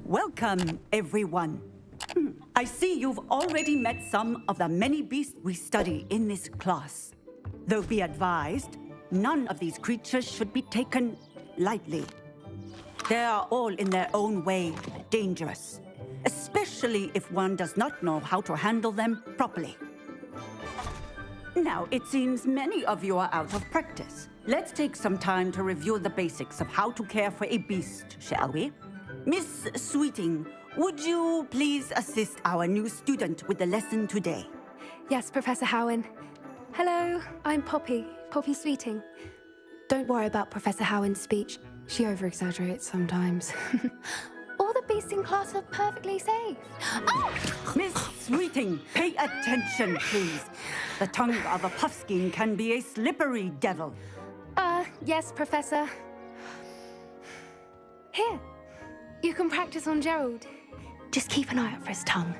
Welcome, everyone. I see you've already met some of the many beasts we study in this class. Though be advised, none of these creatures should be taken lightly. They are all in their own way dangerous, especially if one does not know how to handle them properly. Now, it seems many of you are out of practice. Let's take some time to review the basics of how to care for a beast, shall we? Miss Sweeting, would you please assist our new student with the lesson today? Yes, Professor Howen. Hello, I'm Poppy Sweeting. Don't worry about Professor Howen's speech. She over-exaggerates sometimes. All the beasts in class are perfectly safe. Oh! Miss Sweeting, pay attention, please. The tongue of a puffskein can be a slippery devil. Yes, Professor. Here, you can practice on Gerald. Just keep an eye out for his tongue.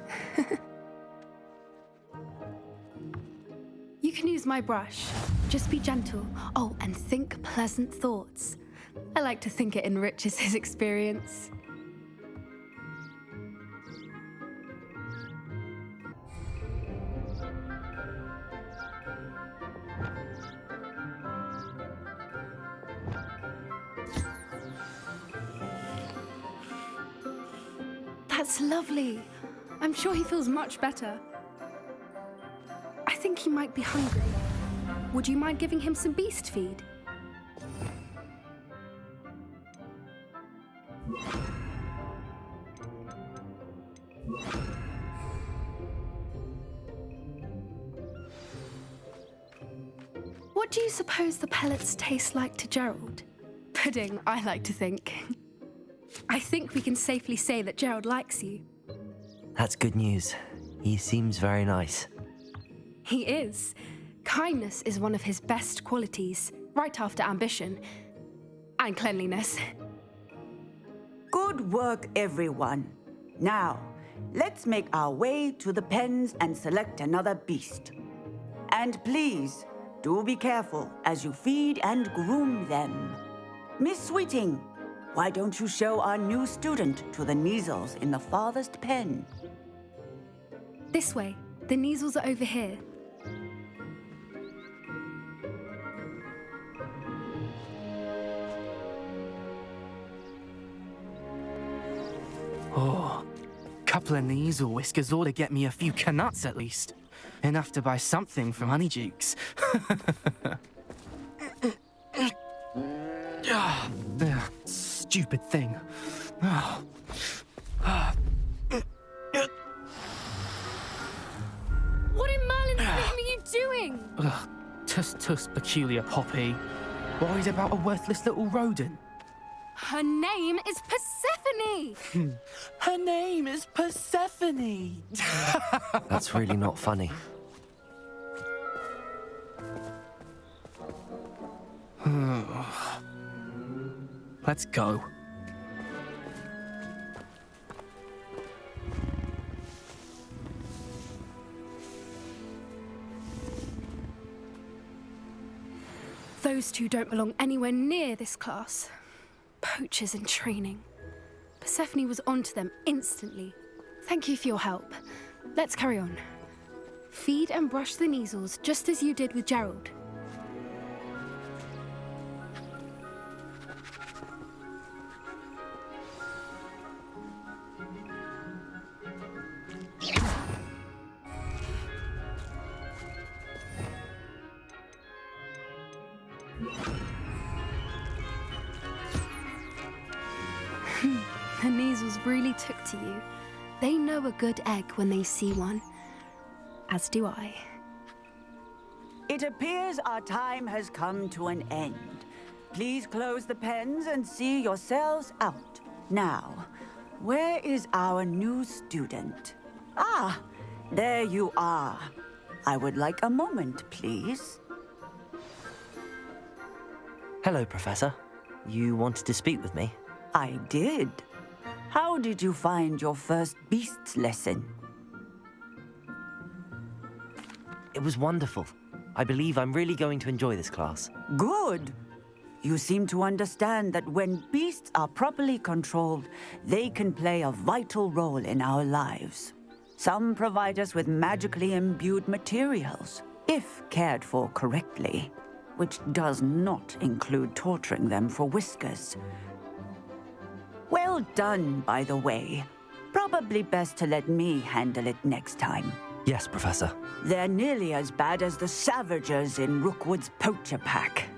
You can use my brush. Just be gentle. Oh, and think pleasant thoughts. I like to think it enriches his experience. That's lovely. I'm sure he feels much better. I think he might be hungry. Would you mind giving him some beast feed? What do you suppose the pellets taste like to Gerald? Pudding, I like to think. I think we can safely say that Gerald likes you. That's good news. He seems very nice. He is. Kindness is one of his best qualities, right after ambition. And cleanliness. Good work, everyone. Now, let's make our way to the pens and select another beast. And please, do be careful as you feed and groom them. Miss Sweeting, why don't you show our new student to the Neasels in the farthest pen? This way. The Neasels are over here. Oh, couple of Neasel whiskers ought to get me a few canuts at least. Enough to buy something from Honeydukes. Stupid thing. What in Merlin's name are you doing? Tuss, peculiar Poppy. Worried about a worthless little rodent. Her name is Persephone! Her name is Persephone! That's really not funny. Let's go. Those two don't belong anywhere near this class. Poachers in training. Persephone was onto them instantly. Thank you for your help. Let's carry on. Feed and brush the Neasels just as you did with Gerald. The Neasels really took to you. They know a good egg when they see one. As do I. It appears our time has come to an end. Please close the pens and see yourselves out. Now, where is our new student? Ah, there you are. I would like a moment, please. Hello, Professor. You wanted to speak with me? I did. How did you find your first beasts lesson? It was wonderful. I believe I'm really going to enjoy this class. Good. you seem to understand that when beasts are properly controlled, they can play a vital role in our lives. Some provide us with magically imbued materials, if cared for correctly, which does not include torturing them for whiskers. Well done, by the way. Probably best to let me handle it next time. Yes, Professor. They're nearly as bad as the Savagers in Rookwood's poacher pack.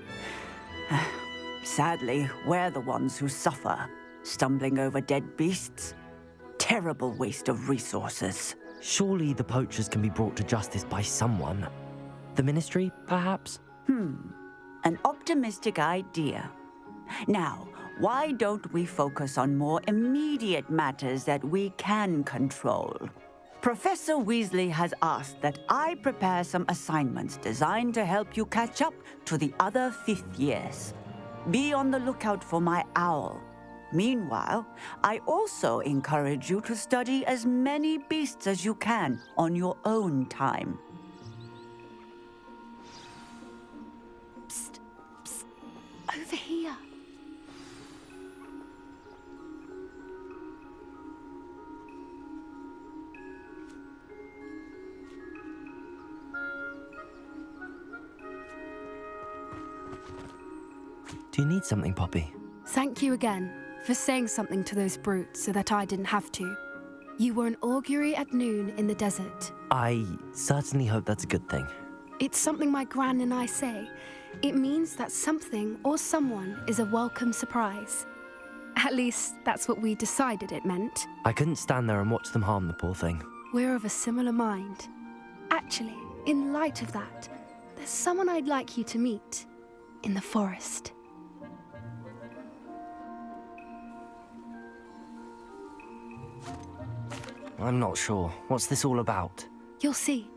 Sadly, we're the ones who suffer, stumbling over dead beasts. Terrible waste of resources. Surely the poachers can be brought to justice by someone. The Ministry, perhaps? An optimistic idea. Now, why don't we focus on more immediate matters that we can control? Professor Weasley has asked that I prepare some assignments designed to help you catch up to the other 5th years. Be on the lookout for my owl. Meanwhile, I also encourage you to study as many beasts as you can on your own time. Psst, psst, over here. Do you need something, Poppy? Thank you again for saying something to those brutes so that I didn't have to. You were an augury at noon in the desert. I certainly hope that's a good thing. It's something my gran and I say. It means that something or someone is a welcome surprise. At least, that's what we decided it meant. I couldn't stand there and watch them harm the poor thing. We're of a similar mind. Actually, in light of that, there's someone I'd like you to meet in the forest. I'm not sure. What's this all about? You'll see.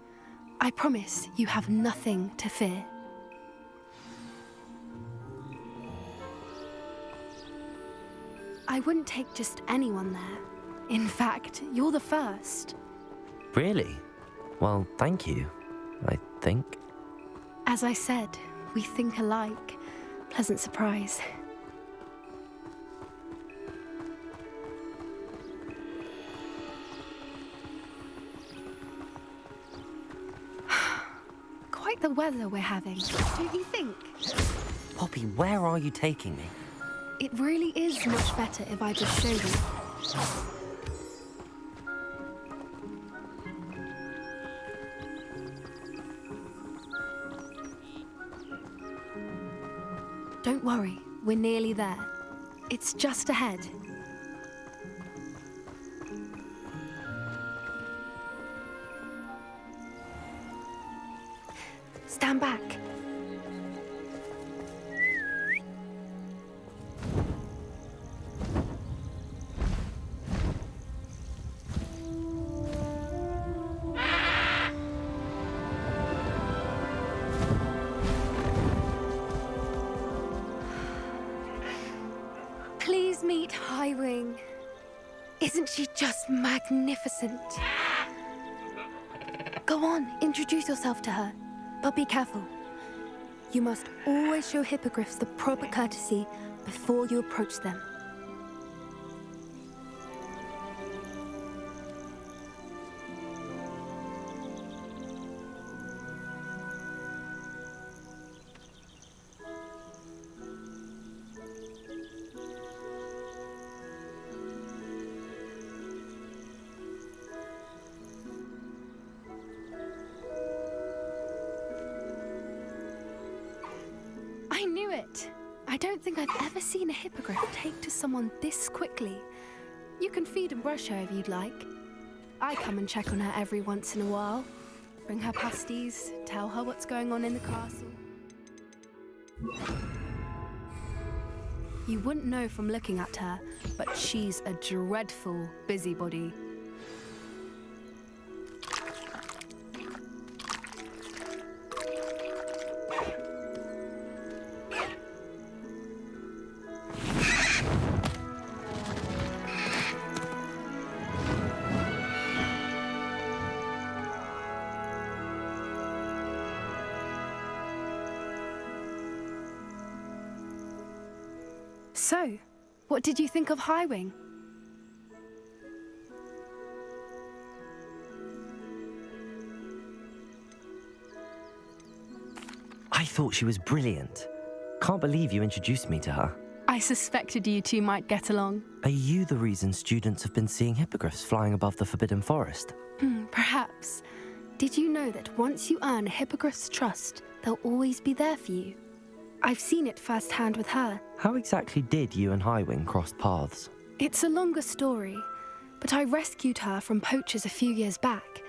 I promise you have nothing to fear. I wouldn't take just anyone there. In fact, you're the first. Really? Well, thank you, I think. As I said, we think alike. Pleasant surprise. Quite the weather we're having, don't you think? Poppy, where are you taking me? It really is much better if I just show you. Don't worry, we're nearly there. It's just ahead. Stand back. Please meet Highwing. Isn't she just magnificent? Go on, introduce yourself to her. But be careful. You must always show hippogriffs the proper courtesy before you approach them. I knew it! I don't think I've ever seen a hippogriff take to someone this quickly. You can feed and brush her if you'd like. I come and check on her every once in a while. Bring her pasties, tell her what's going on in the castle. You wouldn't know from looking at her, but she's a dreadful busybody. So, what did you think of Highwing? I thought she was brilliant. Can't believe you introduced me to her. I suspected you two might get along. Are you the reason students have been seeing hippogriffs flying above the Forbidden Forest? Perhaps. Did you know that once you earn a hippogriff's trust, they'll always be there for you? I've seen it firsthand with her. How exactly did you and Highwing cross paths? It's a longer story, but I rescued her from poachers a few years back.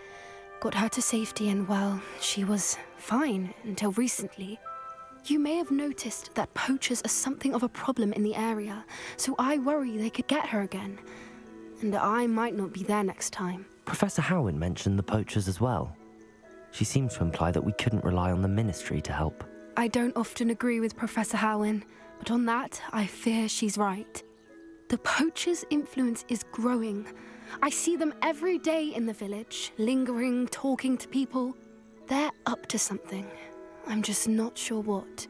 Got her to safety and, well, she was fine until recently. You may have noticed that poachers are something of a problem in the area, so I worry they could get her again. And I might not be there next time. Professor Howin mentioned the poachers as well. She seemed to imply that we couldn't rely on the Ministry to help. I don't often agree with Professor Howin, but on that, I fear she's right. The poachers' influence is growing. I see them every day in the village, lingering, talking to people. They're up to something. I'm just not sure what.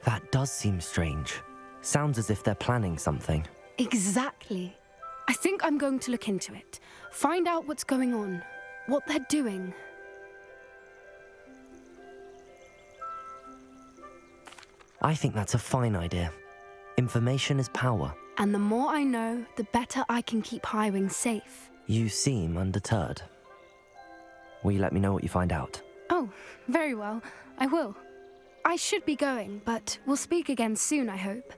That does seem strange. Sounds as if they're planning something. Exactly. I think I'm going to look into it. Find out what's going on, what they're doing. I think that's a fine idea. Information is power. And the more I know, the better I can keep Highwing safe. You seem undeterred. Will you let me know what you find out? Oh, very well. I will. I should be going, but we'll speak again soon, I hope.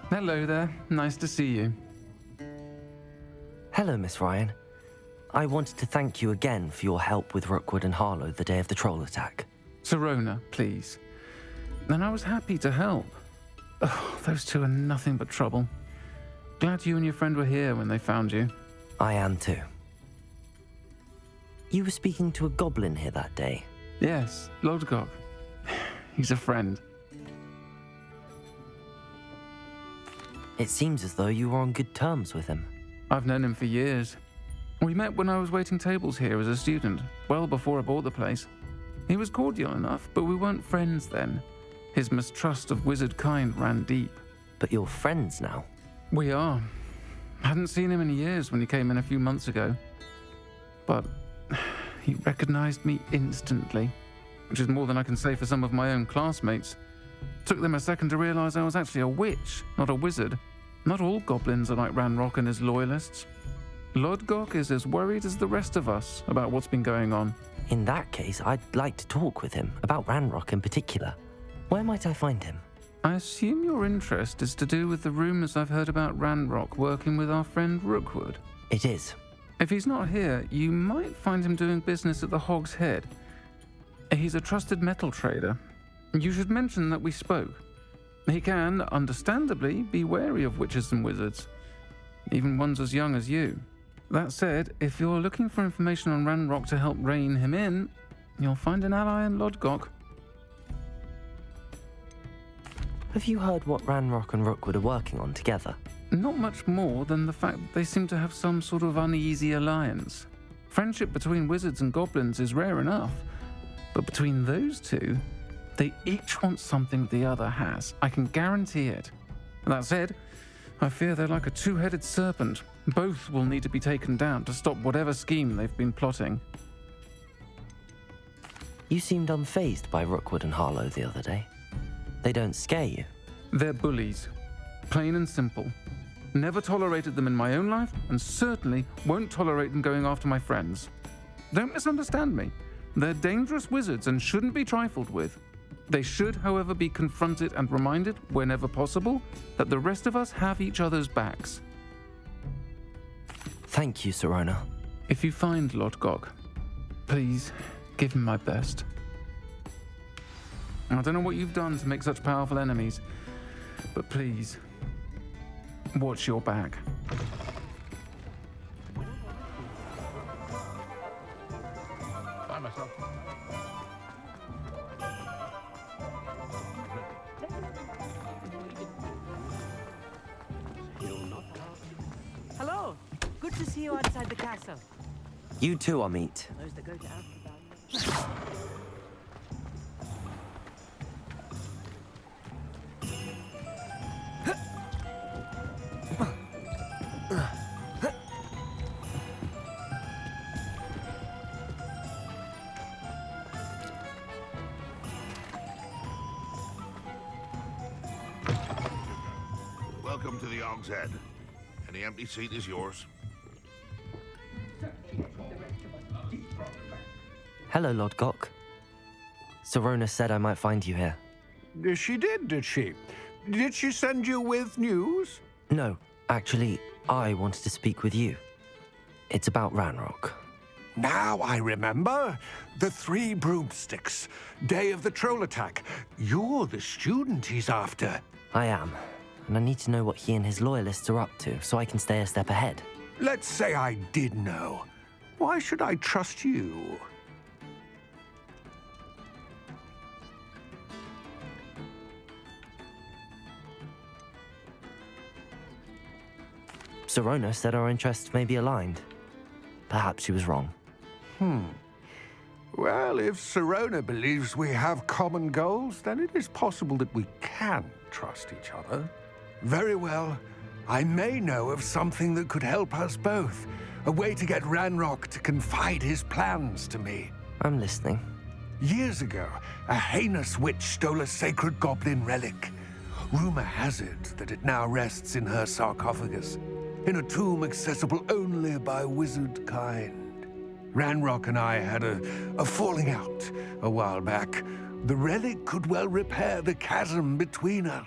Hello there. Nice to see you. Hello, Miss Ryan. I wanted to thank you again for your help with Rookwood and Harlow the day of the troll attack. Serona, please. And I was happy to help. Oh, those two are nothing but trouble. Glad you and your friend were here when they found you. I am too. You were speaking to a goblin here that day. Yes, Lodgok. He's a friend. It seems as though you were on good terms with him. I've known him for years. We met when I was waiting tables here as a student, well before I bought the place. He was cordial enough, but we weren't friends then. His mistrust of wizard kind ran deep. But you're friends now. We are. Hadn't seen him in years when he came in a few months ago. But he recognized me instantly, which is more than I can say for some of my own classmates. Took them a second to realize I was actually a witch, not a wizard. Not all goblins are like Ranrock and his loyalists. Lodgok is as worried as the rest of us about what's been going on. In that case, I'd like to talk with him, about Ranrock in particular. Where might I find him? I assume your interest is to do with the rumors I've heard about Ranrock working with our friend Rookwood. It is. If he's not here, you might find him doing business at the Hog's Head. He's a trusted metal trader. You should mention that we spoke. He can, understandably, be wary of witches and wizards. even ones as young as you. That said, if you're looking for information on Ranrock to help rein him in, you'll find an ally in Lodgok. Have you heard what Ranrock and Rookwood are working on together? Not much more than the fact that they seem to have some sort of uneasy alliance. Friendship between wizards and goblins is rare enough, but between those two, they each want something the other has. I can guarantee it. That said, I fear they're like a two-headed serpent. Both will need to be taken down to stop whatever scheme they've been plotting. You seemed unfazed by Rookwood and Harlow the other day. They don't scare you. They're bullies. Plain and simple. Never tolerated them in my own life, and certainly won't tolerate them going after my friends. Don't misunderstand me. They're dangerous wizards and shouldn't be trifled with. They should, however, be confronted and reminded, whenever possible, that the rest of us have each other's backs. Thank you, Sirona. If you find Lodgok, please give him my best. I don't know what you've done to make such powerful enemies, but please, watch your back. By myself. Hello. Good to see you outside the castle. You too, Amit. Those that go to Azkaban. Welcome to the Og's Head. Any empty seat is yours. Hello, Lodgok. Sirona said I might find you here. She did she? Did she send you with news? No, actually, I wanted to speak with you. It's about Ranrock. Now I remember. The 3 broomsticks. Day of the troll attack. You're the student he's after. I am, and I need to know what he and his loyalists are up to so I can stay a step ahead. Let's say I did know. Why should I trust you? Sirona said our interests may be aligned. Perhaps she was wrong. Well, if Sirona believes we have common goals, then it is possible that we can trust each other. Very well. I may know of something that could help us both. A way to get Ranrock to confide his plans to me. I'm listening. Years ago, a heinous witch stole a sacred goblin relic. Rumor has it that it now rests in her sarcophagus, in a tomb accessible only by wizard kind. Ranrock and I had a falling out a while back. The relic could well repair the chasm between us.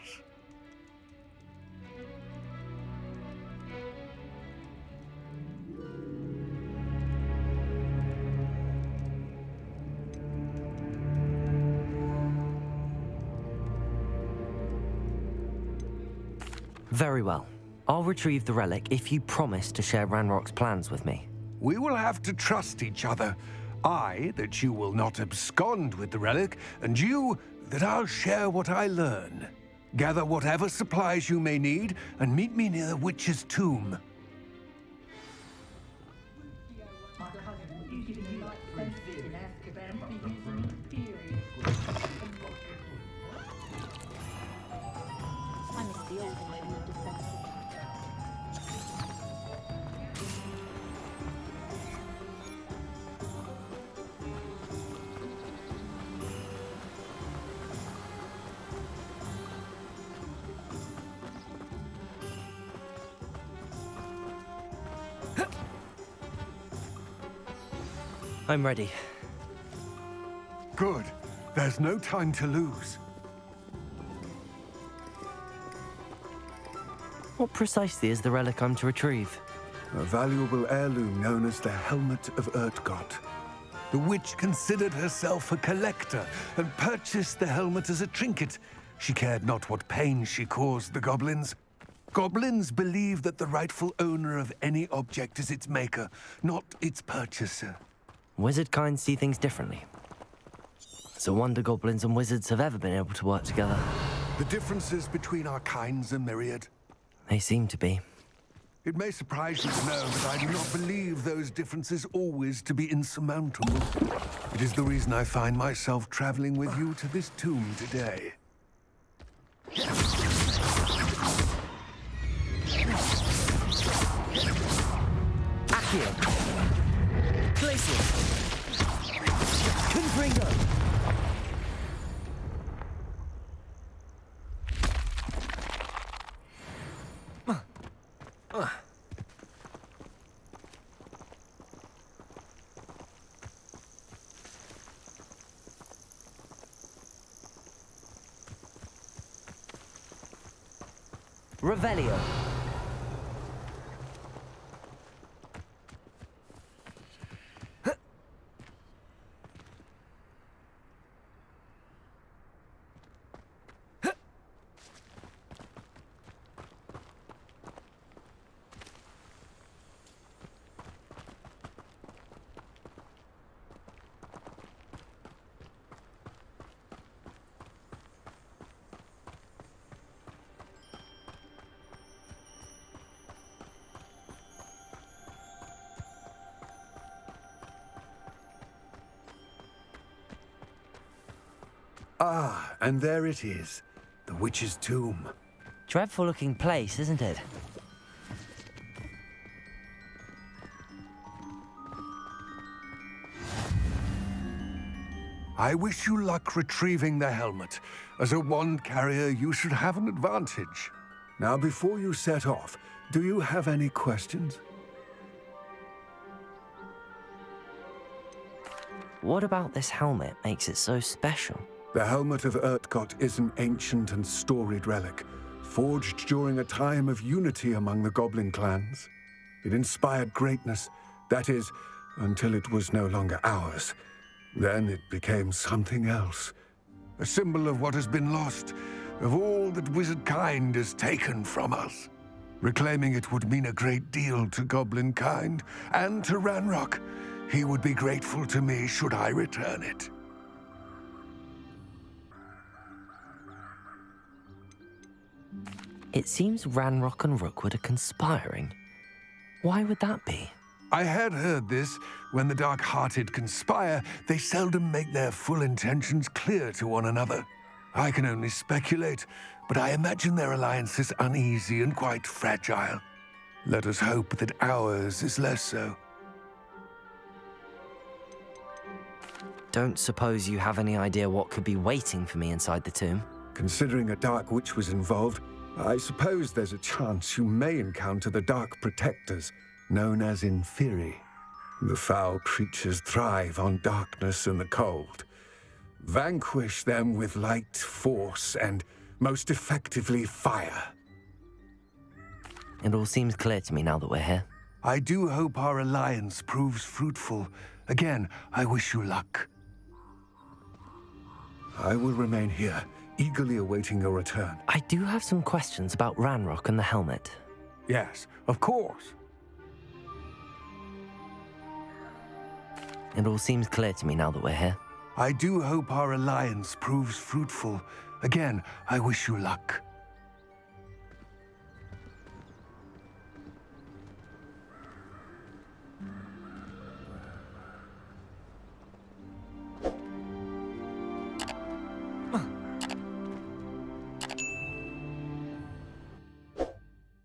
Very well. I'll retrieve the relic if you promise to share Ranrock's plans with me. We will have to trust each other. I, that you will not abscond with the relic, and you, that I'll share what I learn. Gather whatever supplies you may need, and meet me near the witch's tomb. I'm ready. Good. There's no time to lose. What precisely is the relic I'm to retrieve? A valuable heirloom known as the Helmet of Urtgott. The witch considered herself a collector and purchased the helmet as a trinket. She cared not what pain she caused the goblins. Goblins believe that the rightful owner of any object is its maker, not its purchaser. Wizard kind see things differently. It's a wonder goblins and wizards have ever been able to work together. The differences between our kinds are myriad. They seem to be. It may surprise you to know that I do not believe those differences always to be insurmountable. It is the reason I find myself traveling with you to this tomb today. Accio! Glacial! Confringo! Revelio. Ah, and there it is, the witch's tomb. Dreadful looking place, isn't it? I wish you luck retrieving the helmet. As a wand carrier, you should have an advantage. Now, before you set off, do you have any questions? What about this helmet makes it so special? The helmet of Urtkot is an ancient and storied relic, forged during a time of unity among the goblin clans. It inspired greatness, that is, until it was no longer ours. Then it became something else. A symbol of what has been lost, of all that wizard kind has taken from us. Reclaiming it would mean a great deal to goblin kind, and to Ranrock. He would be grateful to me should I return it. It seems Ranrock and Rookwood are conspiring. Why would that be? I had heard this. When the dark-hearted conspire, they seldom make their full intentions clear to one another. I can only speculate, but I imagine their alliance is uneasy and quite fragile. Let us hope that ours is less so. Don't suppose you have any idea what could be waiting for me inside the tomb? Considering a dark witch was involved, I suppose there's a chance you may encounter the Dark Protectors, known as Inferi. The foul creatures thrive on darkness and the cold. Vanquish them with light, force, and most effectively fire. It all seems clear to me now that we're here. I do hope our alliance proves fruitful. Again, I wish you luck. I will remain here, eagerly awaiting your return. I do have some questions about Ranrock and the helmet. Yes, of course. It all seems clear to me now that we're here. I do hope our alliance proves fruitful. Again, I wish you luck.